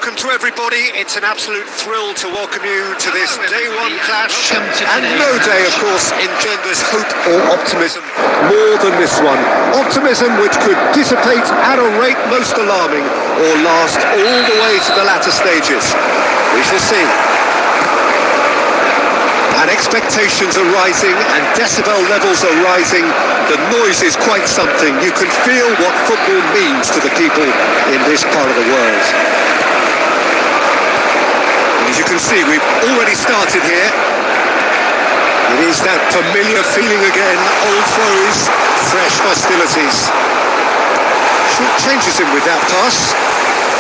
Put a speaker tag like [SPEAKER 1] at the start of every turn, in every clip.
[SPEAKER 1] welcome to everybody. It's an absolute thrill to welcome you to this day one clash. And no day, of course, engenders hope or optimism more than this one. Optimism which could dissipate at a rate most alarming or last all the way to the latter stages. We shall see. And expectations are rising and decibel levels are rising. The noise is quite something. You can feel what football means to the people in this part of the world. As you can see, we've already started here. It is that familiar feeling again, old foes, fresh hostilities. Short changes in with that pass.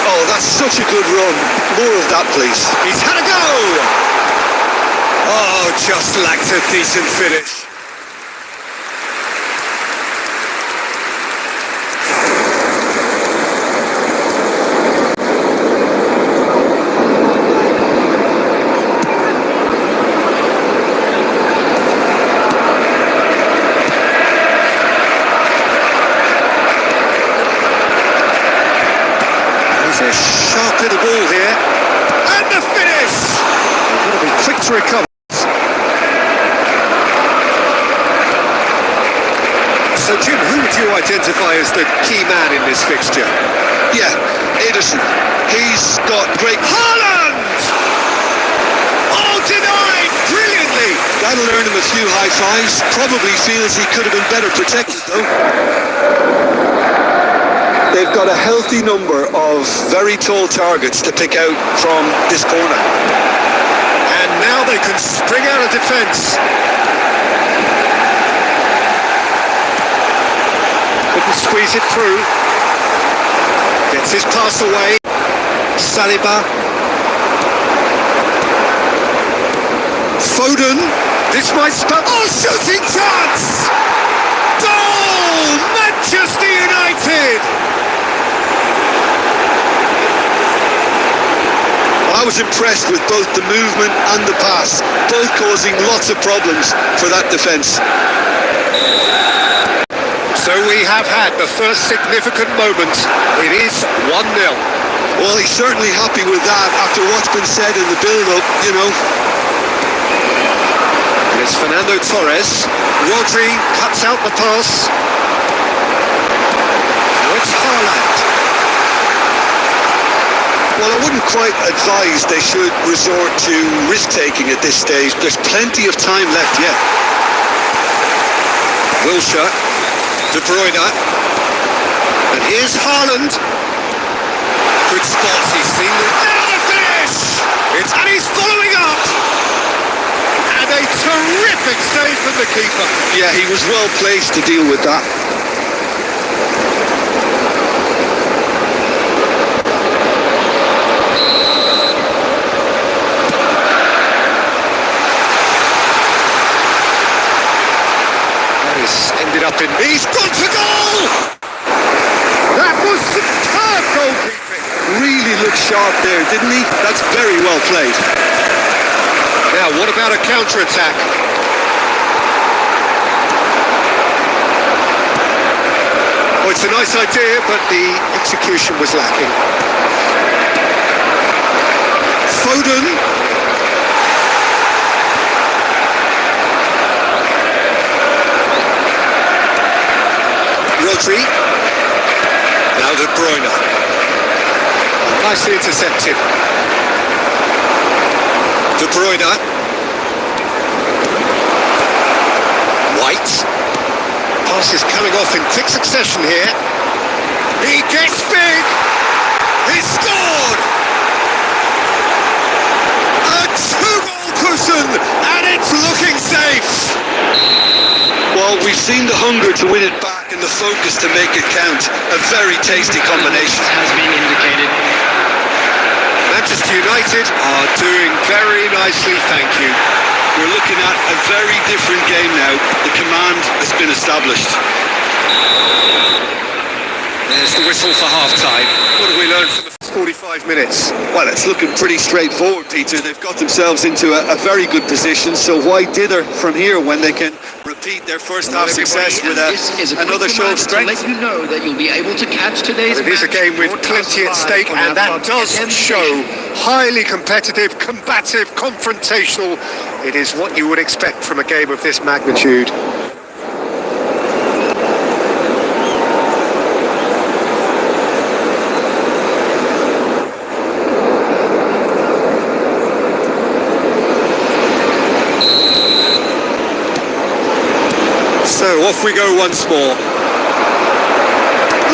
[SPEAKER 2] Oh, that's such a good run. More of that, please.
[SPEAKER 1] He's had a go! Oh, just lacked a decent finish. There's a sharp little ball here. And the finish! You've got to be quick to recover. So, Jim, who would you identify as the key man in this fixture?
[SPEAKER 2] Yeah, Ederson. He's got great...
[SPEAKER 1] Haaland! Oh, denied brilliantly!
[SPEAKER 2] That'll earn him a few high fives. Probably feels he could have been better protected, though. They've got a healthy number of very tall targets to pick out from this corner.
[SPEAKER 1] And now they can spring out of defence. Couldn't squeeze it through. Gets his pass away. Saliba. Foden. This might spell... Oh, shooting chance! Goal! Manchester United!
[SPEAKER 2] I was impressed with both the movement and the pass, both causing lots of problems for that defence.
[SPEAKER 1] So we have had the first significant moment. It is 1-0.
[SPEAKER 2] Well, he's certainly happy with that after what's been said in the build-up, you know.
[SPEAKER 1] It's Fernando Torres. Rodri cuts out the pass. Now it's Haaland.
[SPEAKER 2] Well, I wouldn't quite advise they should resort to risk-taking at this stage. There's plenty of time left yet.
[SPEAKER 1] Wilshere. De Bruyne, and here's Haaland. Good spot, he's seen the... Now the finish! And he's following up! And a terrific save from the keeper.
[SPEAKER 2] Yeah, he was well placed to deal with that.
[SPEAKER 1] Ended up in... He's gone for goal! That was superb goalkeeping.
[SPEAKER 2] Really looked sharp there, didn't he? That's very well played.
[SPEAKER 1] Now, what about a counter-attack? Oh, it's a nice idea, but the execution was lacking. Foden. Rodri. Now De Bruyne. Nicely intercepted. De Bruyne. White. Pass is coming off in quick succession here. He gets big. He scored. A two-goal cushion, and it's looking safe.
[SPEAKER 2] Well, we've seen the hunger to win it back and the focus to make it count. A very tasty combination.
[SPEAKER 3] Has been indicated.
[SPEAKER 1] Manchester United are doing very nicely, thank you.
[SPEAKER 2] We're looking at a very different game now. The command has been established.
[SPEAKER 1] There's the whistle for half-time. What have we learned from the first 45 minutes?
[SPEAKER 2] Well, it's looking pretty straightforward, Peter. They've got themselves into a very good position, so why dither from here when they can repeat their first half success with another show of strength?
[SPEAKER 3] To let you know that you'll be able to catch today's
[SPEAKER 1] It is a game with plenty at stake, and that does show highly competitive, combative, confrontational. It is what you would expect from a game of this magnitude.
[SPEAKER 2] So off we go once more.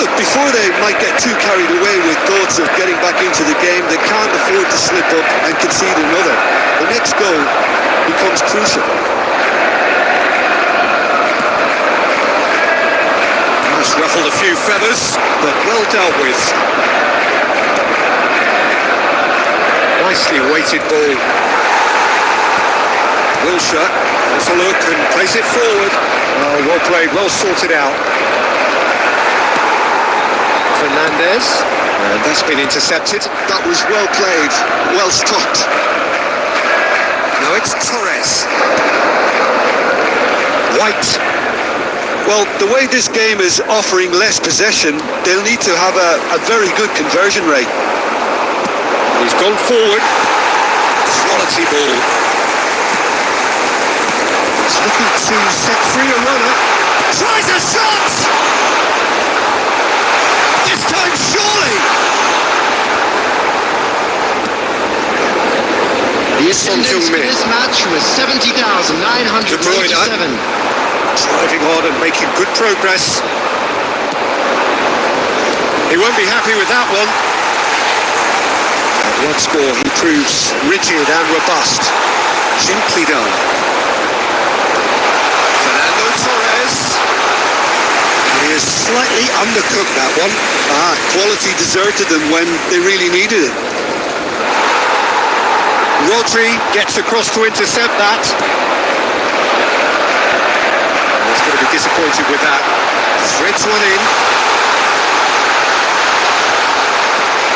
[SPEAKER 2] Look, before they might get too carried away with thoughts of getting back into the game, they can't afford to slip up and concede another. The next goal becomes crucial.
[SPEAKER 1] Just ruffled a few feathers, but well dealt with. Nicely weighted ball. Wilshere has a look and plays it forward. Oh, well played, well sorted out. Fernandez, and that's been intercepted.
[SPEAKER 2] That was well played, well stopped.
[SPEAKER 1] Now it's Torres. White.
[SPEAKER 2] Well, the way this game is offering less possession, they'll need to have a very good conversion rate.
[SPEAKER 1] He's gone forward. Quality ball. He's looking to set free a runner. Tries a shot! This time surely!
[SPEAKER 3] The attendance for this match was 70,987.
[SPEAKER 1] Driving on and making good progress. He won't be happy with that one. And once more he proves rigid and robust. Gently done. Fernando Torres.
[SPEAKER 2] He is slightly undercooked, that one. Quality deserted them when they really needed it.
[SPEAKER 1] Rodri gets across to intercept that. He's going to be disappointed with that. Threads one in.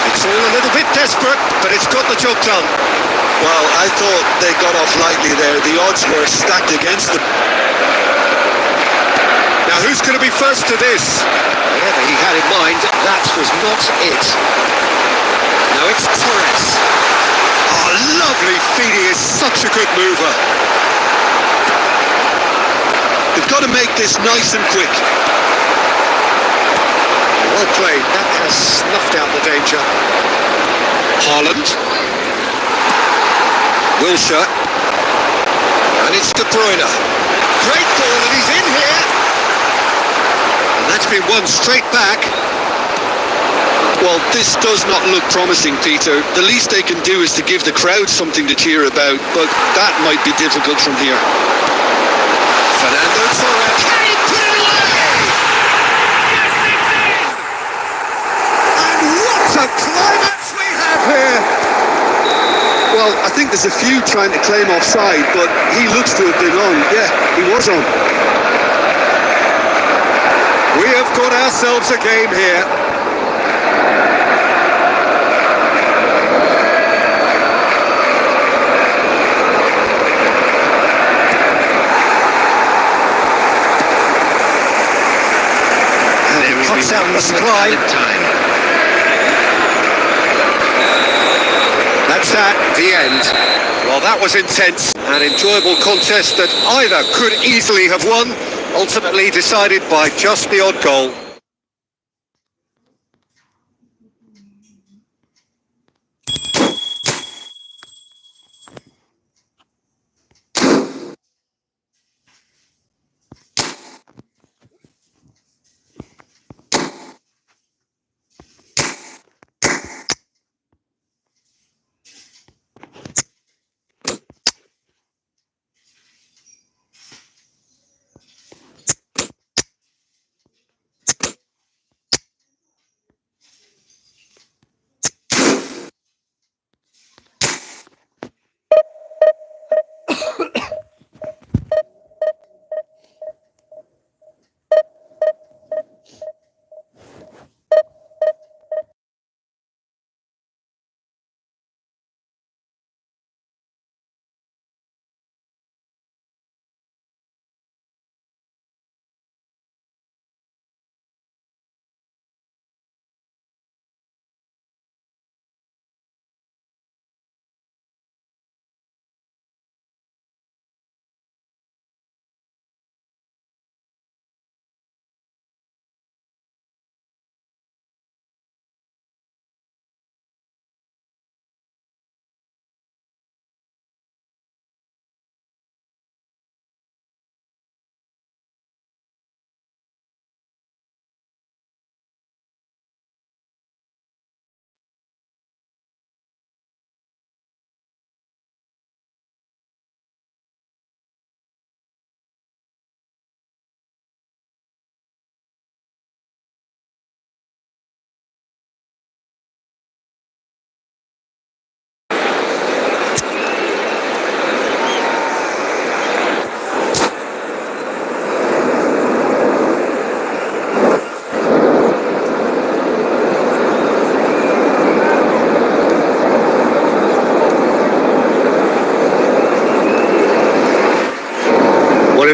[SPEAKER 1] It's all a little bit desperate, but it's got the job done.
[SPEAKER 2] Well, I thought they got off lightly there. The odds were stacked against them.
[SPEAKER 1] Now who's going to be first to this? Whatever he had in mind, that was not it. Now it's Torres. Oh, lovely feed. He is such a good mover.
[SPEAKER 2] They've got to make this nice and quick.
[SPEAKER 1] Well played. That has snuffed out the danger. Haaland. Wilshere. And it's De Bruyne. Great ball, and he's in here. And that's been won straight back.
[SPEAKER 2] Well, this does not look promising, Peter. The least they can do is to give the crowd something to cheer about, but that might be difficult from here.
[SPEAKER 1] Fernando Torres. Can he put it away? Yes, it is! And what a climax we have here!
[SPEAKER 2] Well, I think there's a few trying to claim offside, but he looks to have been on. Yeah, he was on.
[SPEAKER 1] We have got ourselves a game here. Cuts out the supply. That's at the end. Well, that was intense. An enjoyable contest that either could easily have won, ultimately decided by just the odd goal.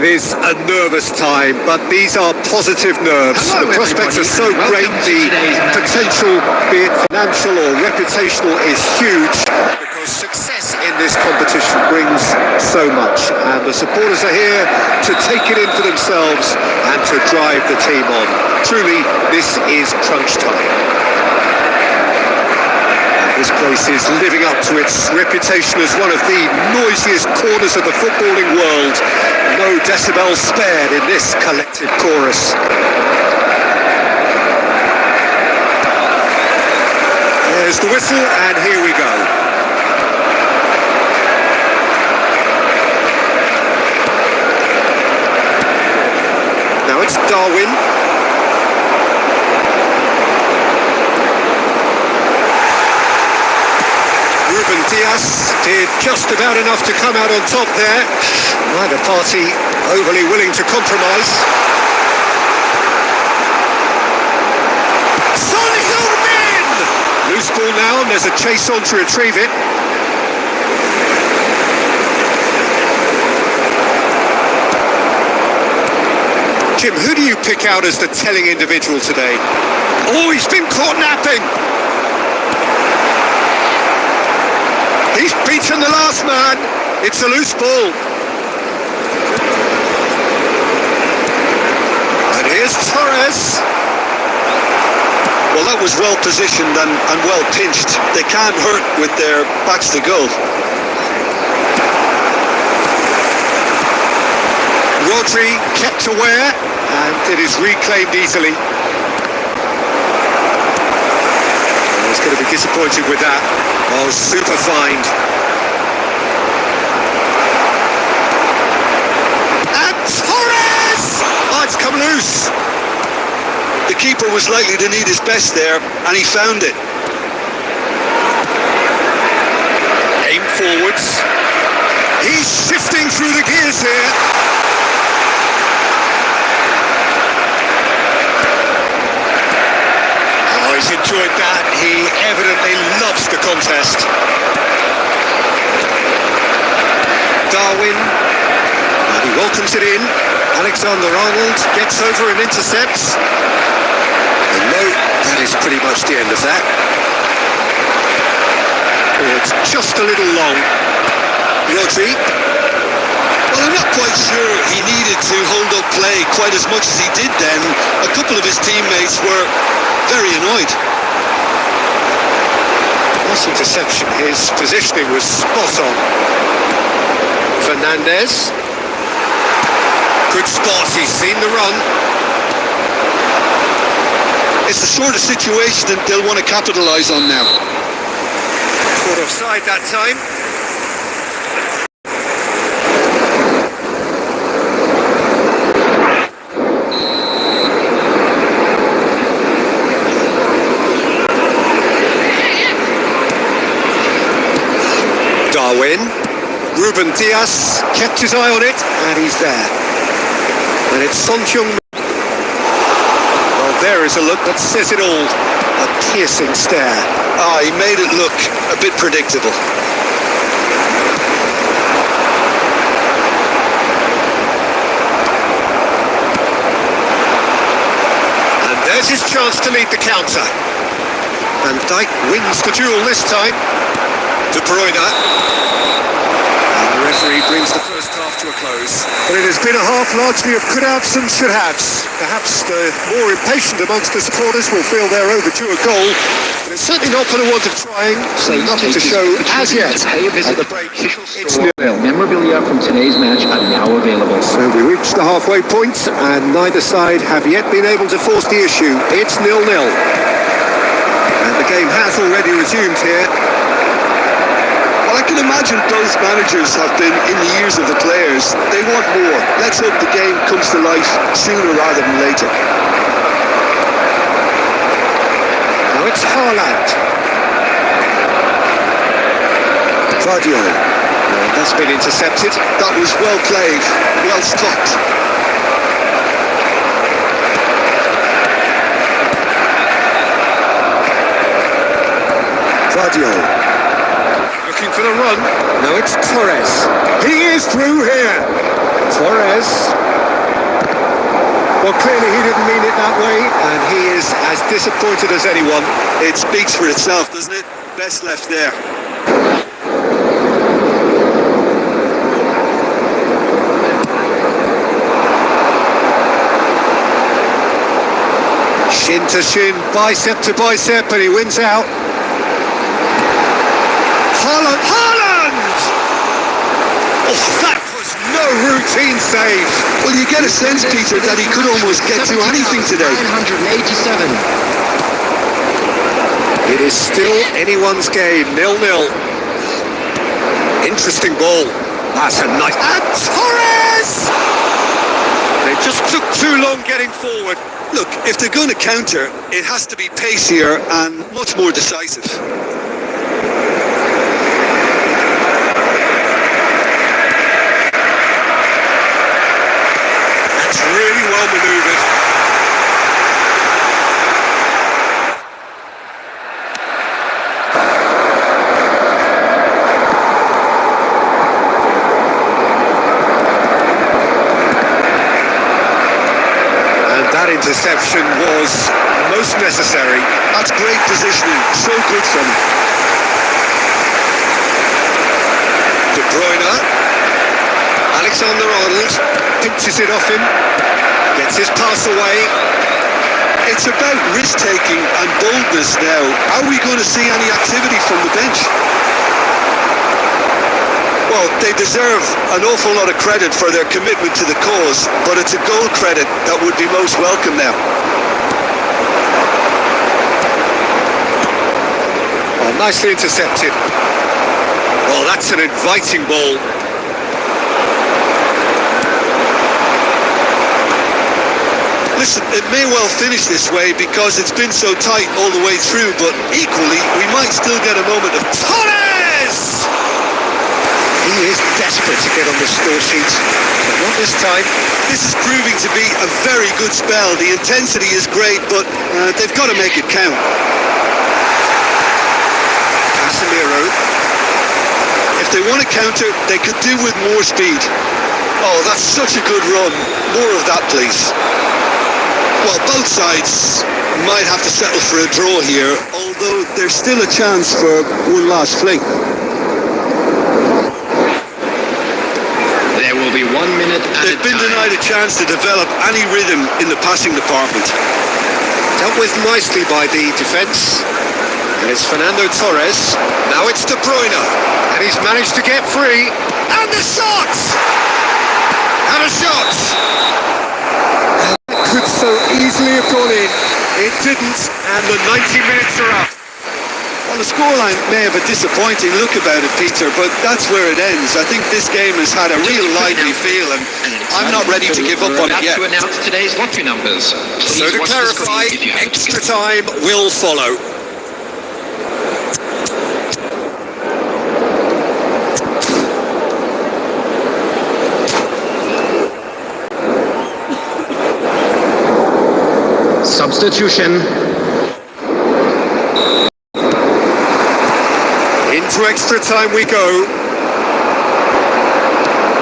[SPEAKER 1] It is a nervous time, but these are positive nerves.
[SPEAKER 3] Hello,
[SPEAKER 1] the prospects are so
[SPEAKER 3] everybody,
[SPEAKER 1] great,
[SPEAKER 3] and welcome to
[SPEAKER 1] the
[SPEAKER 3] today's match.
[SPEAKER 1] potential, be it financial or reputational, is huge, because success in this competition brings so much, and the supporters are here to take it in for themselves and to drive the team on. Truly, this is crunch time. This place is living up to its reputation as one of the noisiest corners of the footballing world. No decibels spared in this collective chorus. There's the whistle, and here we go. Now it's Darwin. Ruben Dias did just about enough to come out on top there. Neither party overly willing to compromise. Son Heung-min! Loose ball now, and there's a chase on to retrieve it. Jim, who do you pick out as the telling individual today? Oh, he's been caught napping! He's beaten the last man. It's a loose ball. And here's Torres.
[SPEAKER 2] Well, that was well positioned and well pinched. They can't hurt with their backs to goal.
[SPEAKER 1] Rodri kept aware, and it is reclaimed easily. He's going to be disappointed with that. Oh, super find. And Torres! Oh, it's come loose.
[SPEAKER 2] The keeper was likely to need his best there, and he found it.
[SPEAKER 1] Aim forwards. He's shifting through the gears here. Oh, he's enjoyed that. He evidently loves the contest. Darwin, and he welcomes it in. Alexander-Arnold gets over and intercepts. And no, that is pretty much the end of that. Oh, it's just a little long. Rodri.
[SPEAKER 2] Well, I'm not quite sure he needed to hold up play quite as much as he did then. A couple of his teammates were very annoyed.
[SPEAKER 1] Nice interception. His positioning was spot on. Fernandez. Good spot. He's seen the run.
[SPEAKER 2] It's the sort of situation that they'll want to capitalise on now.
[SPEAKER 1] Caught offside that time. Darwin. Ruben Dias kept his eye on it, and he's there. And it's Son Heung-min. Well, there is a look that says it all. A piercing stare.
[SPEAKER 2] Ah, he made it look a bit predictable.
[SPEAKER 1] And there's his chance to lead the counter. Van Dijk wins the duel this time. De Bruyne. And the referee brings the first half to a close. But it has been a half largely of could-haves and should-haves. Perhaps the more impatient amongst the supporters will feel they're overdue a goal. But it's certainly not for the want of trying, so nothing to show as yet.
[SPEAKER 3] Pay a visit
[SPEAKER 1] At the break, it's 0-0.
[SPEAKER 3] Memorabilia from today's match are now available.
[SPEAKER 1] So we reached the halfway point, and neither side have yet been able to force the issue. It's 0-0. And the game has already resumed here.
[SPEAKER 2] Well, I can imagine both managers have been in the ears of the players. They want more. Let's hope the game comes to life sooner rather than later.
[SPEAKER 1] Now it's Haaland. Vardio. That's been intercepted.
[SPEAKER 2] That was well played, well stopped.
[SPEAKER 1] Vardio. Looking for the run. No, it's Torres. He is through here. Torres. Well, clearly he didn't mean it that way, and he is as disappointed as anyone.
[SPEAKER 2] It speaks for itself, doesn't it? Best left there.
[SPEAKER 1] Shin to shin, bicep to bicep, and he wins out. Haaland! Oh, that was no routine save.
[SPEAKER 2] Well, you get a sense, Peter, that he could almost get to anything today.
[SPEAKER 3] 987.
[SPEAKER 1] It is still anyone's game, 0-0. Interesting ball. That's a nice... And Torres! They just took too long getting forward.
[SPEAKER 2] Look, if they're going to counter, it has to be pacier and much more decisive.
[SPEAKER 1] That's really well manoeuvred. That interception was most necessary.
[SPEAKER 2] That's great positioning, so good from him.
[SPEAKER 1] De Bruyne, Alexander-Arnold pinches it off him, gets his pass away.
[SPEAKER 2] It's about risk-taking and boldness now. Are we going to see any activity from the bench? Well, they deserve an awful lot of credit for their commitment to the cause, but it's a goal credit that would be most welcome now.
[SPEAKER 1] Oh, nicely intercepted. Well, that's an inviting ball.
[SPEAKER 2] Listen, it may well finish this way because it's been so tight all the way through, but equally, we might still get a moment of...
[SPEAKER 1] Torres! He is desperate to get on the score sheet, but not this time.
[SPEAKER 2] This is proving to be a very good spell. The intensity is great, but they've got to make it count.
[SPEAKER 1] Casemiro.
[SPEAKER 2] If they want to counter, they could do with more speed. Oh, that's such a good run. More of that, please. Well, both sides might have to settle for a draw here, although there's still a chance for one last fling.
[SPEAKER 3] There will be 1 minute at
[SPEAKER 2] They've been denied a chance to develop any rhythm in the passing department.
[SPEAKER 1] Dealt with nicely by the defence. And it's Fernando Torres. Now it's De Bruyne. And he's managed to get free. And the shot! And a shot! It could so easily have gone in. It didn't. And the 90 minutes are up.
[SPEAKER 2] Well, the scoreline may have a disappointing look about it, Peter, but that's where it ends. I think this game has had a real lively feel, and I'm not ready to give up on it yet.
[SPEAKER 3] To announce today's lottery numbers.
[SPEAKER 1] So to clarify, extra time will follow.
[SPEAKER 3] Substitution.
[SPEAKER 1] Into extra time we go.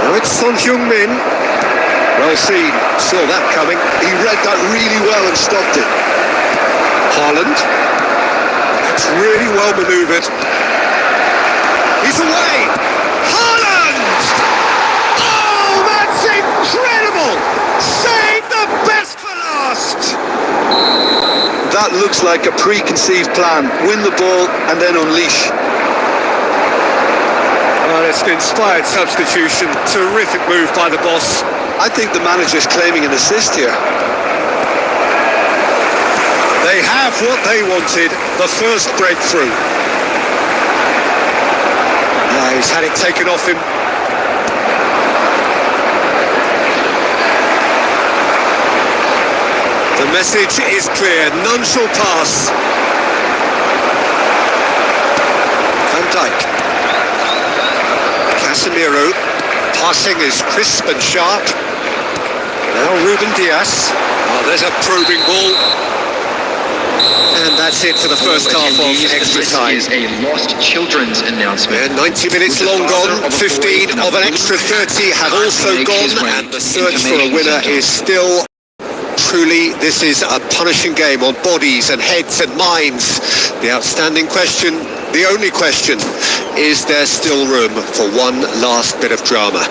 [SPEAKER 1] Now it's Son Heung-min. Well seen, saw that coming.
[SPEAKER 2] He read that really well and stopped it.
[SPEAKER 1] Haaland. It's really well manoeuvred. He's away. Haaland! Oh, that's incredible! Save the best for last!
[SPEAKER 2] That looks like a preconceived plan. Win the ball and then unleash.
[SPEAKER 1] Well, it's an inspired substitution. Terrific move by the boss.
[SPEAKER 2] I think the manager's claiming an assist here.
[SPEAKER 1] They have what they wanted, the first breakthrough. Now he's had it taken off him. The message is clear, none shall pass. Van Dijk. Casemiro, passing is crisp and sharp. Now Ruben Dias. Oh, there's a probing ball. And that's it for the first half of extra time.
[SPEAKER 3] This is a lost children's announcement.
[SPEAKER 1] 90 minutes long gone, 15 of an extra 30 have also gone, and the search for a winner is still... Truly, this is a punishing game on bodies and heads and minds. The outstanding question, the only question, is there still room for one last bit of drama?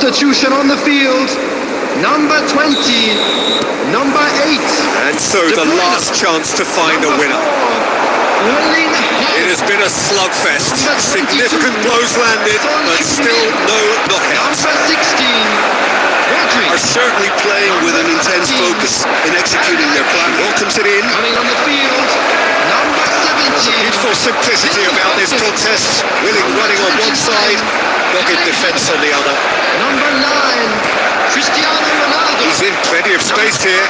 [SPEAKER 3] Substitution on the field, number 20, number 8.
[SPEAKER 1] And so the last chance to find a winner. It has been a slugfest. Significant blows landed, but still no knockout.
[SPEAKER 3] Number 16,
[SPEAKER 2] Are certainly playing with an intense focus in executing their plan.
[SPEAKER 1] Welcomes it in.
[SPEAKER 3] coming on the field, number 17.
[SPEAKER 1] Beautiful simplicity about this contest. Willing running on one side, dogged defence on the other.
[SPEAKER 3] Number 9, Cristiano Ronaldo.
[SPEAKER 1] He's in plenty of space here.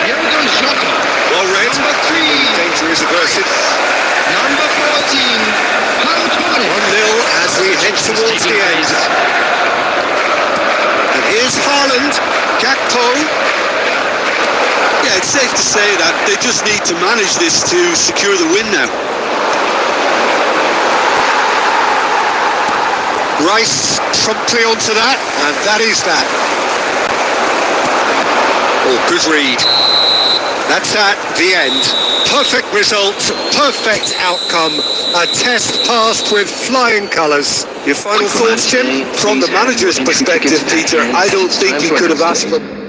[SPEAKER 3] Jürgen Klopp.
[SPEAKER 1] Well read.
[SPEAKER 3] Number 3,
[SPEAKER 1] Danger is averted.
[SPEAKER 3] number 14, Paul Torres.
[SPEAKER 1] 1-0 as we head towards the end. And here's Haaland, Gakpo.
[SPEAKER 2] Yeah, it's safe to say that they just need to manage this to secure the win now.
[SPEAKER 1] Rice promptly onto that, and that is that. Oh, good read. That's at the end. Perfect result, perfect outcome. A test passed with flying colours. Your final thoughts, Jim?
[SPEAKER 2] From the manager's perspective, Peter, I don't think you could have asked for...